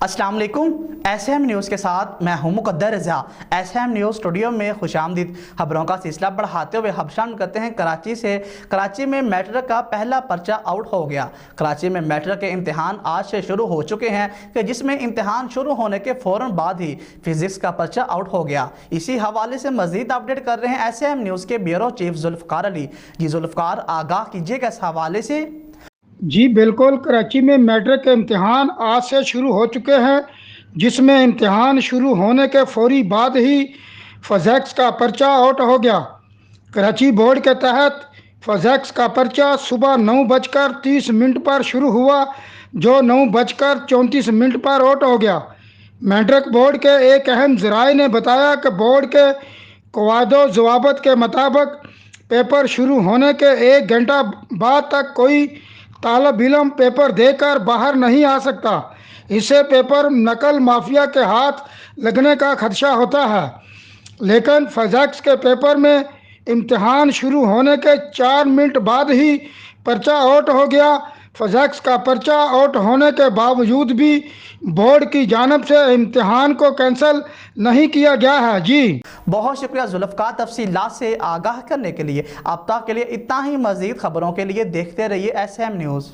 अस्सलाम वालेकुम। SM news के साथ मैं हूं मुकद्दर रज़ा। एसएम न्यूज़ स्टूडियो में खुशामदीद। खबरों का सिलसिला बढ़ाते हुए हम शामिल करते हैं कराची से। कराची में मैट्रिक का पहला पर्चा आउट हो गया। कराची में मैट्रिक के इम्तिहान आज से शुरू हो चुके हैं कि जिसमें इम्तिहान शुरू होने के फ़ौरन बाद ही फिज़िक्स का पर्चा आउट हो गया। इसी हवाले से मज़ीद अपडेट कर रहे हैं एसएम न्यूज़ के ब्यूरो चीफ जुल्फ़कार अली। जी जुल्फ़कार, आगाह कीजिएगा इस हवाले से। जी बिल्कुल, कराची में मैट्रिक के इम्तिहान आज से शुरू हो चुके हैं, जिसमें इम्तिहान शुरू होने के फौरी बाद ही फिज़िक्स का पर्चा आउट हो गया। कराची बोर्ड के तहत फिज़िक्स का पर्चा सुबह 9:30 पर शुरू हुआ, जो 9:34 पर आउट हो गया। मैट्रिक बोर्ड के एक अहम ज़राए ने बताया कि बोर्ड के कवायदो ज़वाबित के मुताबिक पेपर शुरू होने के 1 घंटा बाद तक कोई तालब इल्म पेपर देकर बाहर नहीं आ सकता। इससे पेपर नकल माफिया के हाथ लगने का खदशा होता है। लेकिन फिज़िक्स के पेपर में इम्तिहान शुरू होने के 4 मिनट बाद ही पर्चा आउट हो गया। फिज़िक्स का पर्चा आउट होने के बावजूद भी बोर्ड की जानिब से इम्तिहान को कैंसिल नहीं किया गया है। जी बहुत शुक्रिया जुल्फ़कार तफसीलात से आगाह करने के लिए। अब तक के लिए इतना ही। मज़ीद खबरों के लिए देखते रहिए एसएम न्यूज़।